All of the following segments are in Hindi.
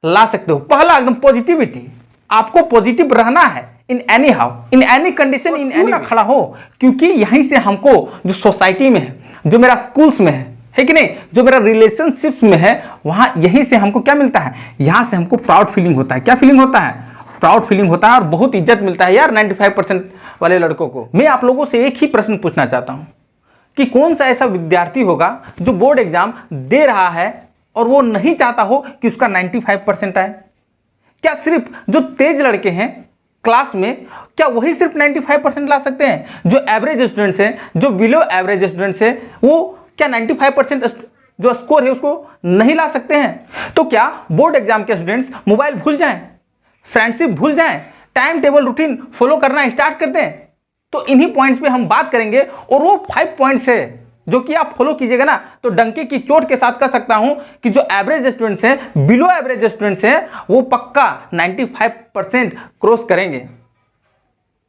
ला सकते हो। पहला एकदम पॉजिटिविटी, आपको पॉजिटिव रहना है in any how, in any condition, in any ना खड़ा हो, क्योंकि यहीं से हमको जो सोसाइटी में है, जो मेरा स्कूल्स में है कि नहीं, जो मेरा रिलेशनशिप्स में है, वहां यहीं से हमको क्या मिलता है, यहां से हमको प्राउड फीलिंग होता है। क्या फीलिंग होता है? प्राउड फीलिंग होता है और बहुत इज्जत मिलता है यार 95% वाले लड़कों को। मैं आप लोगों से एक ही प्रश्न पूछना चाहता हूं कि कौन सा ऐसा विद्यार्थी होगा जो बोर्ड एग्जाम दे रहा है और वो नहीं चाहता हो कि उसका 95% आए? क्या सिर्फ जो तेज लड़के हैं क्लास में, क्या वही सिर्फ 95% ला सकते हैं? जो एवरेज स्टूडेंट्स हैं, जो बिलो एवरेज स्टूडेंट्स हैं, वो क्या 95% जो स्कोर है उसको नहीं ला सकते हैं? तो क्या बोर्ड एग्जाम के स्टूडेंट्स मोबाइल भूल जाएं, फ्रेंडशिप भूल जाएं, टाइम टेबल रूटीन फॉलो करना स्टार्ट कर दें? तो इन्हीं पॉइंट्स पे हम बात करेंगे और वो 5 पॉइंट्स है जो कि आप फॉलो कीजिएगा ना तो डंके की चोट के साथ कह सकता हूं कि जो एवरेज स्टूडेंट्स हैं, बिलो एवरेज स्टूडेंट्स हैं, वो पक्का 95% क्रॉस करेंगे।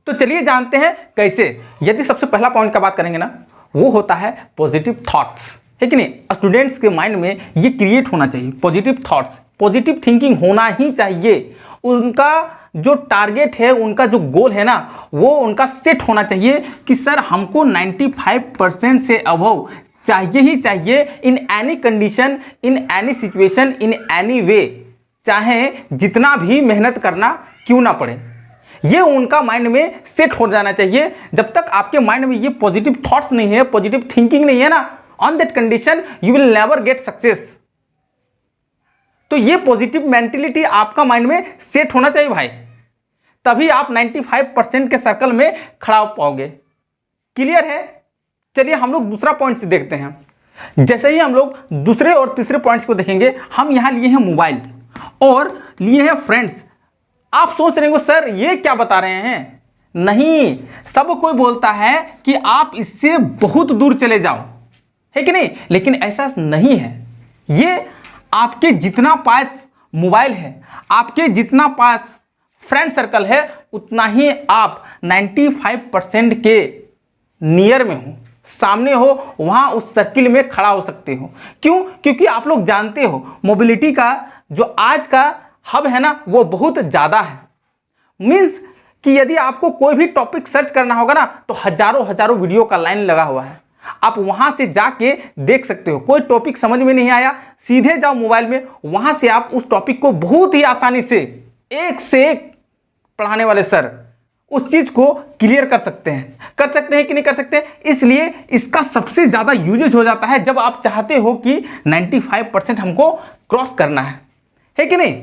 तो चलिए जानते हैं कैसे। यदि सबसे पहला पॉइंट का बात करेंगे ना, वो होता है पॉजिटिव थॉट्स, है कि नहीं? स्टूडेंट्स के माइंड में ये क्रिएट होना चाहिए, पॉजिटिव थॉट्स, पॉजिटिव थिंकिंग होना ही चाहिए। उनका जो टारगेट है, उनका जो गोल है ना, वो उनका सेट होना चाहिए कि सर हमको 95% से अबव चाहिए ही चाहिए, in any condition, in any situation, in any way, चाहे जितना भी मेहनत करना क्यों ना पड़े। ये उनका माइंड में सेट हो जाना चाहिए। जब तक आपके माइंड में ये पॉजिटिव थॉट्स नहीं है, पॉजिटिव थिंकिंग नहीं है ना, on that condition you will never get success. तो ये पॉजिटिव मेंटेलिटी आपका माइंड में सेट होना चाहिए भाई, तभी आप 95% के सर्कल में खड़ा हो पाओगे। क्लियर है? चलिए हम लोग दूसरा पॉइंट से देखते हैं। जैसे ही हम लोग दूसरे और तीसरे पॉइंट्स को देखेंगे, हम यहां लिए हैं मोबाइल और लिए हैं फ्रेंड्स। आप सोच रहे हो सर ये क्या बता रहे हैं? नहीं, सब कोई बोलता है कि आप इससे बहुत दूर चले जाओ, है कि नहीं? लेकिन ऐसा नहीं है। ये आपके जितना पास मोबाइल है, आपके जितना पास फ्रेंड सर्कल है, उतना ही आप 95% के नियर में हो, सामने हो, वहां उस सर्किल में खड़ा हो सकते हो। क्यों? क्योंकि आप लोग जानते हो मोबिलिटी का जो आज का हब है ना, वो बहुत ज़्यादा है। मीन्स कि यदि आपको कोई भी टॉपिक सर्च करना होगा ना, तो हजारों वीडियो का लाइन लगा हुआ है। आप वहां से जाके देख सकते हो। कोई टॉपिक समझ में नहीं आया, सीधे जाओ मोबाइल में, वहां से आप उस टॉपिक को बहुत ही आसानी से एक पढ़ाने वाले सर उस चीज को क्लियर कर सकते हैं कि नहीं कर सकते? इसलिए इसका सबसे ज्यादा यूजेज हो जाता है जब आप चाहते हो कि 95% हमको क्रॉस करना है कि नहीं?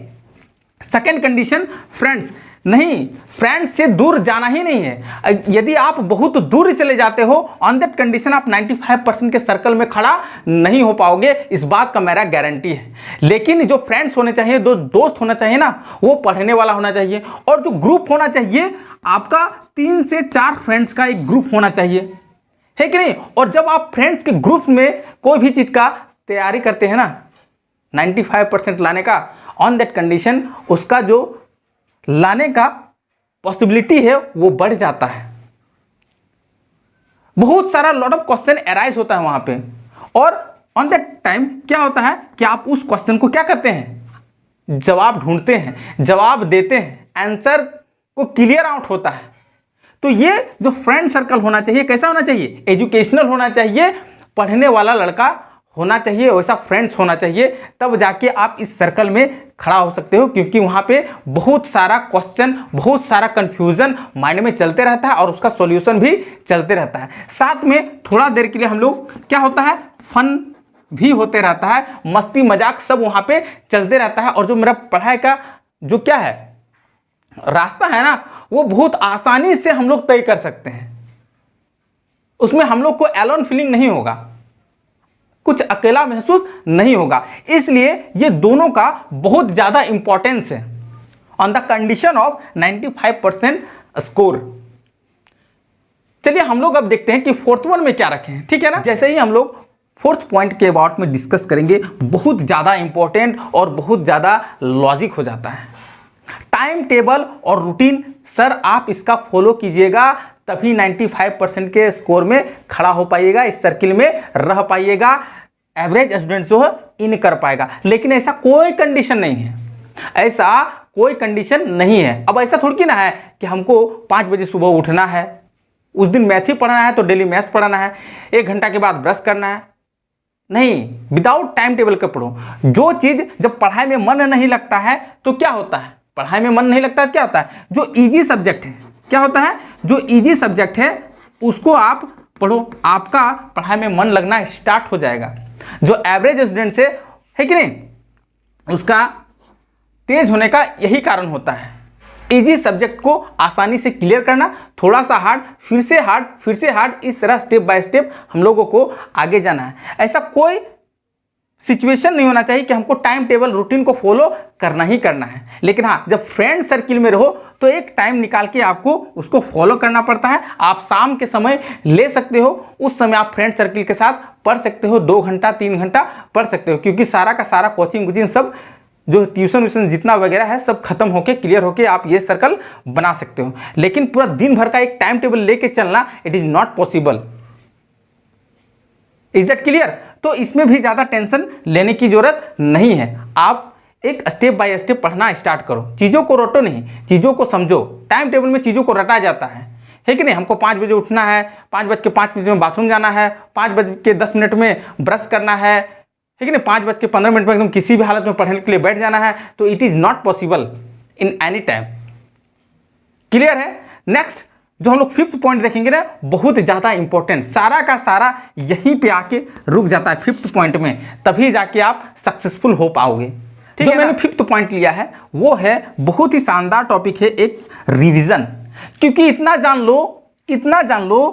Second condition, friends. नहीं, फ्रेंड्स से दूर जाना ही नहीं है। यदि आप बहुत दूर चले जाते हो, ऑन दैट कंडीशन आप 95% के सर्कल में खड़ा नहीं हो पाओगे, इस बात का मेरा गारंटी है। लेकिन जो फ्रेंड्स होने चाहिए, जो दोस्त होना चाहिए ना, वो पढ़ने वाला होना चाहिए। और जो ग्रुप होना चाहिए, आपका 3 से 4 फ्रेंड्स का एक ग्रुप होना चाहिए, है कि नहीं? और जब आप फ्रेंड्स के ग्रुप में कोई भी चीज़ का तैयारी करते हैं ना 95% लाने का, ऑन दैट कंडीशन उसका जो लाने का पॉसिबिलिटी है वो बढ़ जाता है। बहुत सारा लॉट ऑफ क्वेश्चन अराइज होता है वहां पे, और ऑन दैट टाइम क्या होता है कि आप उस क्वेश्चन को क्या करते हैं, जवाब ढूंढते हैं, जवाब देते हैं, आंसर को क्लियर आउट होता है। तो ये जो फ्रेंड सर्कल होना चाहिए, कैसा होना चाहिए? एजुकेशनल होना चाहिए, पढ़ने वाला लड़का होना चाहिए, वैसा फ्रेंड्स होना चाहिए, तब जाके आप इस सर्कल में खड़ा हो सकते हो। क्योंकि वहाँ पे बहुत सारा क्वेश्चन, बहुत सारा कंफ्यूजन माइंड में चलते रहता है और उसका सॉल्यूशन भी चलते रहता है। साथ में थोड़ा देर के लिए हम लोग क्या होता है, फन भी होते रहता है, मस्ती मजाक सब वहाँ पे चलते रहता है। और जो मेरा पढ़ाई का जो क्या है रास्ता है ना, वो बहुत आसानी से हम लोग तय कर सकते हैं। उसमें हम लोग को एलोन फीलिंग नहीं होगा, कुछ अकेला महसूस नहीं होगा। इसलिए ये दोनों का बहुत ज्यादा इंपॉर्टेंस है on the condition of 95% score. चलिए हम लोग अब देखते हैं कि फोर्थ वन में क्या रखे हैं, ठीक है ना? जैसे ही हम लोग फोर्थ पॉइंट के अबाउट में डिस्कस करेंगे, बहुत ज्यादा इंपॉर्टेंट और बहुत ज्यादा लॉजिक हो जाता है। टाइम टेबल और रूटीन, सर आप इसका फॉलो कीजिएगा, तभी 95% के स्कोर में खड़ा हो पाइएगा, इस सर्किल में रह पाइएगा, एवरेज स्टूडेंट जो है इन कर पाएगा। लेकिन ऐसा कोई कंडीशन नहीं है। ऐसा कोई कंडीशन नहीं है। अब ऐसा थोड़ी ना है कि हमको 5 बजे सुबह उठना है, उस दिन मैथ ही पढ़ना है तो डेली मैथ पढ़ना है, 1 घंटा के बाद ब्रश करना है। नहीं, विदाउट टाइम टेबल का पढ़ो। जो चीज़ जब पढ़ाई में मन नहीं लगता है तो क्या होता है, पढ़ाई में मन नहीं लगता है क्या होता है, जो इजी सब्जेक्ट है क्या होता है, जो इजी सब्जेक्ट है उसको आप पढ़ो, आपका पढ़ाई में मन लगना स्टार्ट हो जाएगा। जो एवरेज स्टूडेंट है कि नहीं, उसका तेज होने का यही कारण होता है, इजी सब्जेक्ट को आसानी से क्लियर करना, थोड़ा सा हार्ड, फिर से हार्ड, फिर से हार्ड, इस तरह स्टेप बाय स्टेप हम लोगों को आगे जाना है। ऐसा कोई सिचुएशन नहीं होना चाहिए कि हमको टाइम टेबल रूटीन को फॉलो करना ही करना है। लेकिन हाँ, जब फ्रेंड सर्किल में रहो तो एक टाइम निकाल के आपको उसको फॉलो करना पड़ता है। आप शाम के समय ले सकते हो, उस समय आप फ्रेंड सर्किल के साथ पढ़ सकते हो, 2 घंटा 3 घंटा पढ़ सकते हो, क्योंकि सारा का सारा कोचिंग वोचिंग सब जो ट्यूशन व्यूशन जितना वगैरह है सब खत्म होके क्लियर होके आप ये सर्कल बना सकते हो। लेकिन पूरा दिन भर का एक टाइम टेबल लेके चलना, it is not possible. Is that clear? तो इसमें भी ज़्यादा टेंशन लेने की ज़रूरत नहीं है। आप एक स्टेप बाय स्टेप पढ़ना स्टार्ट करो, चीज़ों को रटो नहीं, चीज़ों को समझो। टाइम टेबल में चीज़ों को रटा जाता है कि नहीं। हमको 5 बजे उठना है, 5:05 में बाथरूम जाना है, 5:10 में ब्रश करना है कि नहीं, 5:15 में एकदम किसी भी हालत में पढ़ने के लिए बैठ जाना है, तो it is not possible in any time. Clear है? नेक्स्ट जो हम लोग 5th पॉइंट देखेंगे ना, बहुत ज़्यादा इंपॉर्टेंट, सारा का सारा यहीं पे आके रुक जाता है 5th पॉइंट में, तभी जाके आप सक्सेसफुल हो पाओगे। जो मैंने 5th पॉइंट लिया है वो है बहुत ही शानदार टॉपिक है, एक रिवीजन। क्योंकि इतना जान लो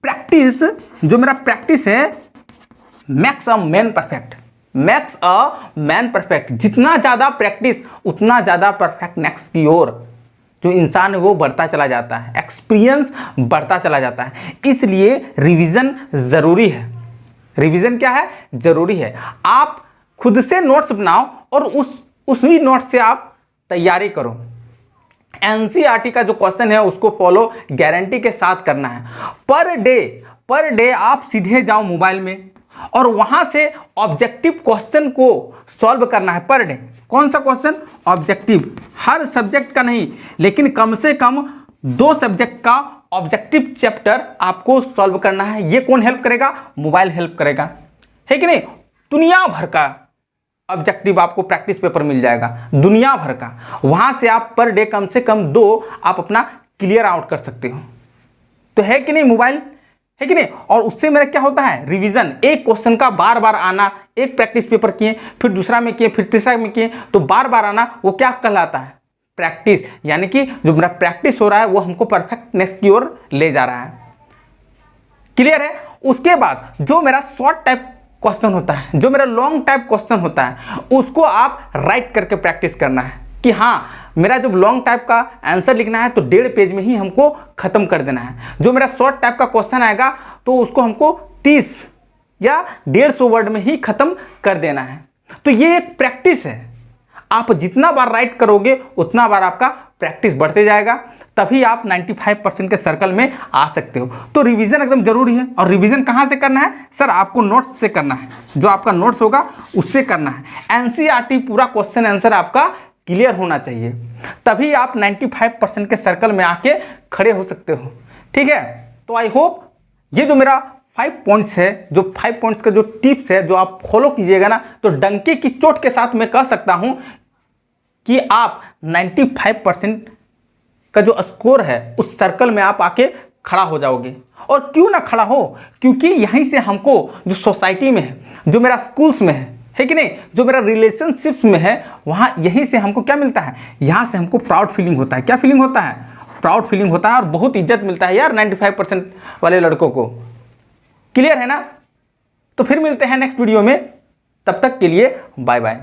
प्रैक्टिस, जो मेरा प्रैक्टिस है max a man perfect, max a man perfect. जितना ज़्यादा प्रैक्टिस उतना ज़्यादा परफेक्टनेस की ओर जो इंसान है वो बढ़ता चला जाता है, एक्सपीरियंस बढ़ता चला जाता है। इसलिए रिवीजन ज़रूरी है। रिवीजन क्या है? ज़रूरी है। आप खुद से नोट्स बनाओ और उसी नोट्स से आप तैयारी करो। एनसीईआरटी का जो क्वेश्चन है उसको फॉलो गारंटी के साथ करना है। पर डे आप सीधे जाओ मोबाइल में और वहाँ से ऑब्जेक्टिव क्वेश्चन को सॉल्व करना है पर डे। कौन सा क्वेश्चन? ऑब्जेक्टिव, हर सब्जेक्ट का नहीं, लेकिन कम से कम 2 सब्जेक्ट का ऑब्जेक्टिव चैप्टर आपको सॉल्व करना है। ये कौन हेल्प करेगा? मोबाइल हेल्प करेगा, है कि नहीं। दुनिया भर का ऑब्जेक्टिव आपको प्रैक्टिस पेपर मिल जाएगा, दुनिया भर का। वहाँ से आप पर डे कम से कम 2 आप अपना क्लियर आउट कर सकते हो। तो है कि नहीं मोबाइल, है कि नहीं। और उससे मेरा क्या होता है? रिवीजन। एक क्वेश्चन का बार बार आना, एक प्रैक्टिस पेपर किए, फिर दूसरा में किए, फिर तीसरा में किए, तो बार बार आना, वो क्या कहलाता है? प्रैक्टिस। यानी कि जो मेरा प्रैक्टिस हो रहा है वो हमको परफेक्टनेस की ओर ले जा रहा है। क्लियर है? उसके बाद जो मेरा शॉर्ट टाइप क्वेश्चन होता है, जो मेरा लॉन्ग टाइप क्वेश्चन होता है, उसको आप राइट करके प्रैक्टिस करना है कि हाँ मेरा जब लॉन्ग टाइप का आंसर लिखना है तो 1.5 पेज में ही हमको ख़त्म कर देना है। जो मेरा शॉर्ट टाइप का क्वेश्चन आएगा तो उसको हमको 30 या 150 वर्ड में ही ख़त्म कर देना है। तो ये एक प्रैक्टिस है। आप जितना बार राइट करोगे उतना बार आपका प्रैक्टिस बढ़ते जाएगा, तभी आप 95% के सर्कल में आ सकते हो। तो रिवीजन एकदम जरूरी है। और रिवीजन कहाँ से करना है? सर आपको नोट्स से करना है, जो आपका नोट्स होगा उससे करना है। एनसीईआरटी पूरा क्वेश्चन आंसर आपका क्लियर होना चाहिए, तभी आप 95% के सर्कल में आके खड़े हो सकते हो। ठीक है, तो आई होप ये जो मेरा 5 पॉइंट्स है, जो 5 पॉइंट्स का जो टिप्स है, जो आप फॉलो कीजिएगा ना, तो डंके की चोट के साथ मैं कह सकता हूँ कि आप 95% का जो स्कोर है उस सर्कल में आप आके खड़ा हो जाओगे। और क्यों ना खड़ा हो? क्योंकि यहीं से हमको जो सोसाइटी में है, जो मेरा स्कूल्स में है कि नहीं, जो मेरा रिलेशनशिप्स में है, वहाँ यहीं से हमको क्या मिलता है? यहाँ से हमको प्राउड फीलिंग होता है। क्या फीलिंग होता है? प्राउड फीलिंग होता है और बहुत इज्जत मिलता है यार 95% वाले लड़कों को। क्लियर है ना? तो फिर मिलते हैं नेक्स्ट वीडियो में, तब तक के लिए बाय बाय।